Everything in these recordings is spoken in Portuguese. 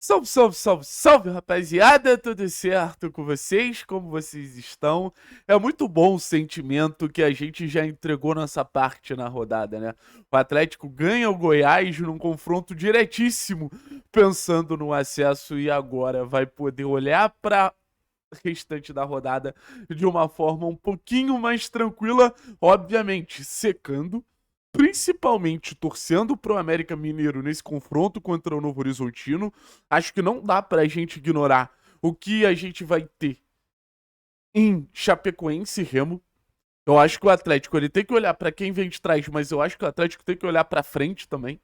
Salve, salve, salve, salve, rapaziada! Tudo certo com vocês? Como vocês estão? É muito bom o sentimento que a gente já entregou nossa parte na rodada, né? O Atlético ganha o Goiás num confronto diretíssimo, pensando no acesso e agora vai poder olhar para restante da rodada de uma forma um pouquinho mais tranquila, obviamente secando, principalmente torcendo pro América Mineiro nesse confronto contra o Novo Horizontino. Acho que não dá pra gente ignorar o que a gente vai ter em Chapecoense e Remo. Eu acho que o Atlético ele tem que olhar pra quem vem de trás, mas eu acho que o Atlético tem que olhar pra frente também.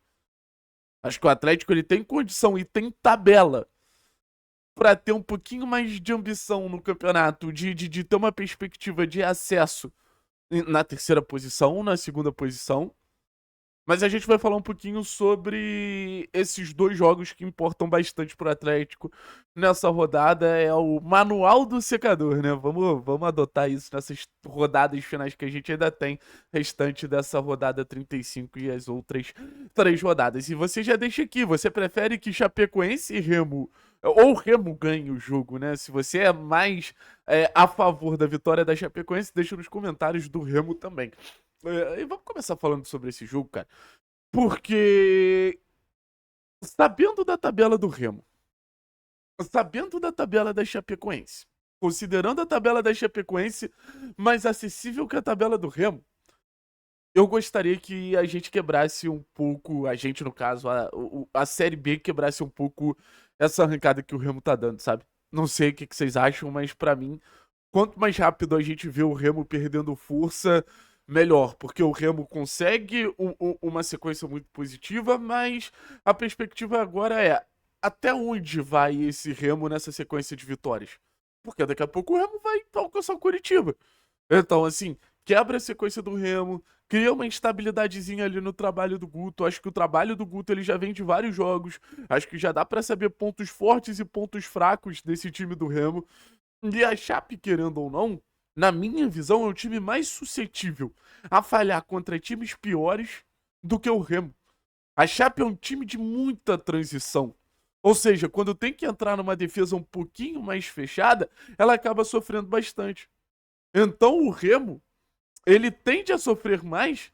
Acho que o Atlético ele tem condição e tem tabela para ter um pouquinho mais de ambição no campeonato, de ter uma perspectiva de acesso na terceira posição, na segunda posição. Mas a gente vai falar um pouquinho sobre esses dois jogos que importam bastante pro Atlético nessa rodada. É o manual do secador, né? Vamos adotar isso nessas rodadas finais que a gente ainda tem, restante dessa rodada 35 e as outras três rodadas. E você já deixa aqui, você prefere que Chapecoense e Remo, ou Remo ganhe o jogo, né? Se você é mais a favor da vitória da Chapecoense, deixa nos comentários do Remo também. E vamos começar falando sobre esse jogo, cara. Porque, sabendo da tabela do Remo, sabendo da tabela da Chapecoense, considerando a tabela da Chapecoense mais acessível que a tabela do Remo, eu gostaria que a gente quebrasse um pouco, a gente no caso, a Série B quebrasse um pouco essa arrancada que o Remo tá dando, sabe? Não sei o que vocês acham, mas pra mim, quanto mais rápido a gente vê o Remo perdendo força, melhor, porque o Remo consegue uma sequência muito positiva, mas a perspectiva agora é até onde vai esse Remo nessa sequência de vitórias? Porque daqui a pouco o Remo vai alcançar o Curitiba. Então, assim, quebra a sequência do Remo, cria uma instabilidadezinha ali no trabalho do Guto. Acho que o trabalho do Guto ele já vem de vários jogos. Acho que já dá pra saber pontos fortes e pontos fracos desse time do Remo. E a Chape, querendo ou não, na minha visão, é o time mais suscetível a falhar contra times piores do que o Remo. A Chape é um time de muita transição. Ou seja, quando tem que entrar numa defesa um pouquinho mais fechada, ela acaba sofrendo bastante. Então o Remo, ele tende a sofrer mais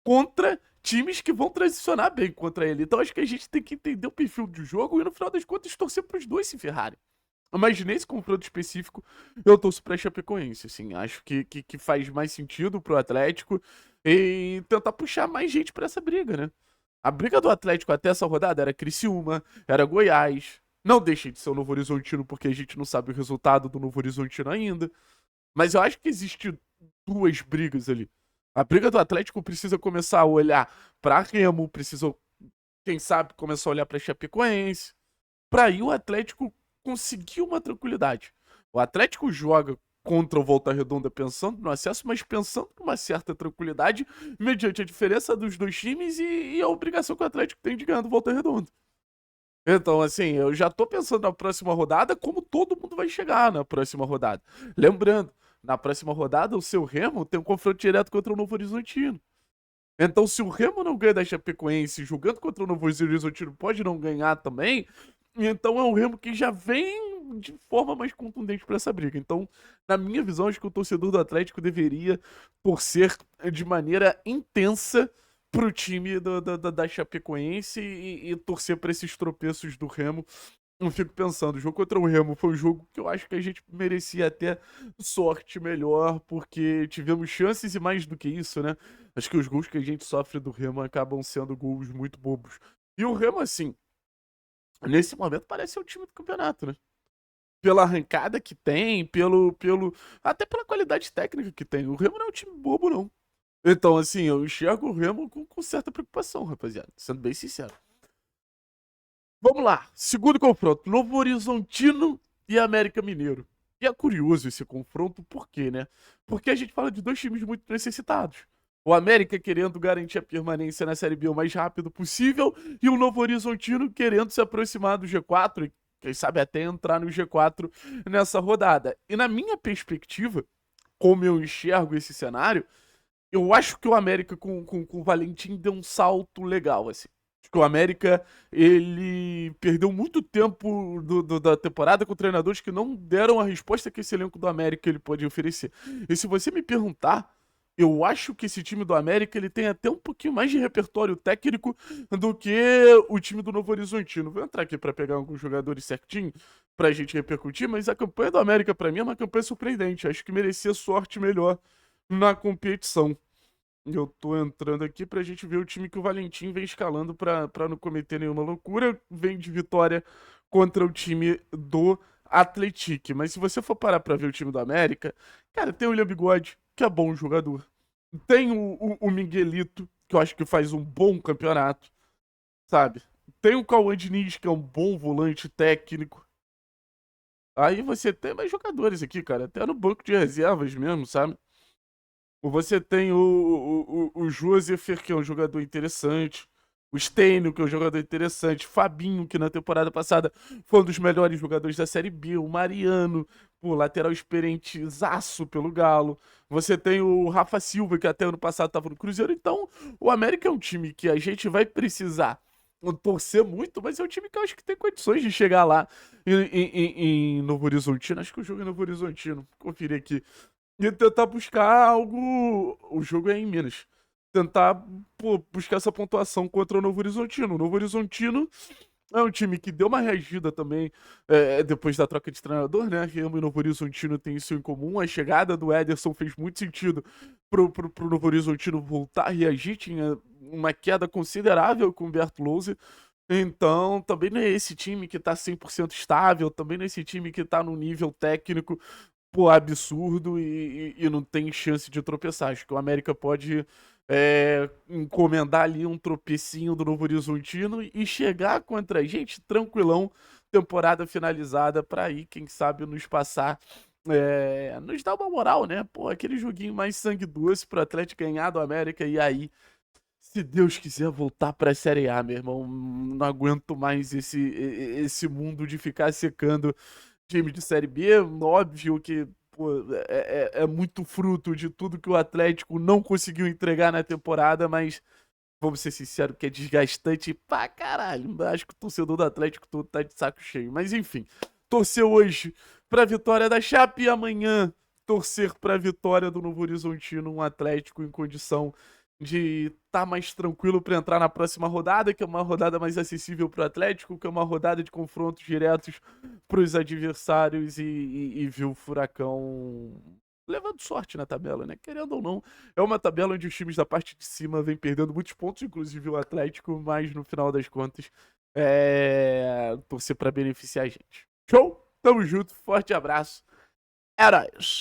contra times que vão transicionar bem contra ele. Então acho que a gente tem que entender o perfil do jogo e no final das contas torcer para os dois se ferrarem. Mas nesse confronto específico, eu torço pra Chapecoense, assim. Acho que faz mais sentido pro Atlético e tentar puxar mais gente pra essa briga, né? A briga do Atlético até essa rodada era Criciúma, era Goiás. Não deixa de ser o Novo Horizontino, porque a gente não sabe o resultado do Novo Horizontino ainda. Mas eu acho que existe duas brigas ali. A briga do Atlético precisa começar a olhar pra Remo, precisa, quem sabe, começar a olhar pra Chapecoense. Pra aí o Atlético conseguir uma tranquilidade. O Atlético joga contra o Volta Redonda pensando no acesso, mas pensando numa certa tranquilidade, mediante a diferença dos dois times e a obrigação que o Atlético tem de ganhar do Volta Redonda. Então, assim, eu já tô pensando na próxima rodada, como todo mundo vai chegar na próxima rodada. Lembrando, na próxima rodada, o seu Remo tem um confronto direto contra o Novo Horizontino. Então, se o Remo não ganha da Chapecoense, jogando contra o Novo Horizontino pode não ganhar também, então é um Remo que já vem de forma mais contundente para essa briga. Então, na minha visão, acho que o torcedor do Atlético deveria torcer de maneira intensa pro time da Chapecoense e torcer para esses tropeços do Remo. Eu fico pensando, o jogo contra o Remo foi um jogo que eu acho que a gente merecia até sorte melhor, porque tivemos chances e mais do que isso, né? Acho que os gols que a gente sofre do Remo acabam sendo gols muito bobos. E o Remo, assim, nesse momento parece ser o time do campeonato, né? Pela arrancada que tem, até pela qualidade técnica que tem. O Remo não é um time bobo, não. Então, assim, eu enxergo o Remo com certa preocupação, rapaziada. Sendo bem sincero. Vamos lá. Segundo confronto. Novo Horizontino e América Mineiro. E é curioso esse confronto, por quê, né? Porque a gente fala de dois times muito necessitados. O América querendo garantir a permanência na Série B o mais rápido possível e o Novo Horizontino querendo se aproximar do G4 e, quem sabe, até entrar no G4 nessa rodada. E na minha perspectiva, como eu enxergo esse cenário, eu acho que o América com o Valentim deu um salto legal, assim. Acho que o América, ele perdeu muito tempo da temporada com treinadores que não deram a resposta que esse elenco do América ele pode oferecer. E se você me perguntar, eu acho que esse time do América ele tem até um pouquinho mais de repertório técnico do que o time do Novo Horizontino. Vou entrar aqui para pegar alguns jogadores certinho pra gente repercutir, mas a campanha do América pra mim é uma campanha surpreendente. Acho que merecia sorte melhor na competição. Eu tô entrando aqui pra gente ver o time que o Valentim vem escalando pra não cometer nenhuma loucura. Vem de vitória contra o time do Atlético. Mas se você for parar pra ver o time do América, cara, tem o William Bigode, que é bom jogador. Tem o Miguelito, que eu acho que faz um bom campeonato, sabe? Tem o Cauã Diniz, que é um bom volante técnico. Aí você tem mais jogadores aqui, cara, até no banco de reservas mesmo, sabe? Você tem o Joseph, que é um jogador interessante. O Stênio, que é um jogador interessante. Fabinho, que na temporada passada foi um dos melhores jogadores da Série B. O Mariano, pô, lateral experiente, zaço pelo Galo. Você tem o Rafa Silva, que até ano passado estava no Cruzeiro. Então, o América é um time que a gente vai precisar torcer muito, mas é um time que eu acho que tem condições de chegar lá em Novo Horizontino. Acho que o jogo é Novo Horizontino. Conferir aqui e tentar buscar algo. O jogo é em Minas. Tentar, pô, buscar essa pontuação contra o Novo Horizontino. O Novo Horizontino é um time que deu uma reagida também depois da troca de treinador, né? Remo e Novo Horizontino têm isso em comum. A chegada do Ederson fez muito sentido pro Novo Horizontino voltar a reagir. Tinha uma queda considerável com o Humberto Louser. Então, também não é esse time que tá 100% estável, também não é esse time que tá no nível técnico pô, absurdo e não tem chance de tropeçar. Acho que o América pode encomendar ali um tropecinho do Novo Horizontino e chegar contra a gente tranquilão, temporada finalizada, pra aí, quem sabe, nos passar. Nos dar uma moral, né? Pô, aquele joguinho mais sangue doce pro Atlético ganhar do América e aí, se Deus quiser voltar pra Série A, meu irmão, não aguento mais esse mundo de ficar secando time de Série B. Óbvio que pô, é muito fruto de tudo que o Atlético não conseguiu entregar na temporada, mas vamos ser sinceros que é desgastante pra caralho. Acho que o torcedor do Atlético todo tá de saco cheio. Mas enfim, torcer hoje pra vitória da Chape e amanhã torcer pra vitória do Novo Horizontino, um Atlético em condição de estar mais tranquilo para entrar na próxima rodada, que é uma rodada mais acessível para o Atlético, que é uma rodada de confrontos diretos para os adversários e viu o Furacão levando sorte na tabela, né? Querendo ou não, é uma tabela onde os times da parte de cima vêm perdendo muitos pontos, inclusive o Atlético, mas no final das contas, torcer para beneficiar a gente. Show? Tamo junto, forte abraço. É nóis.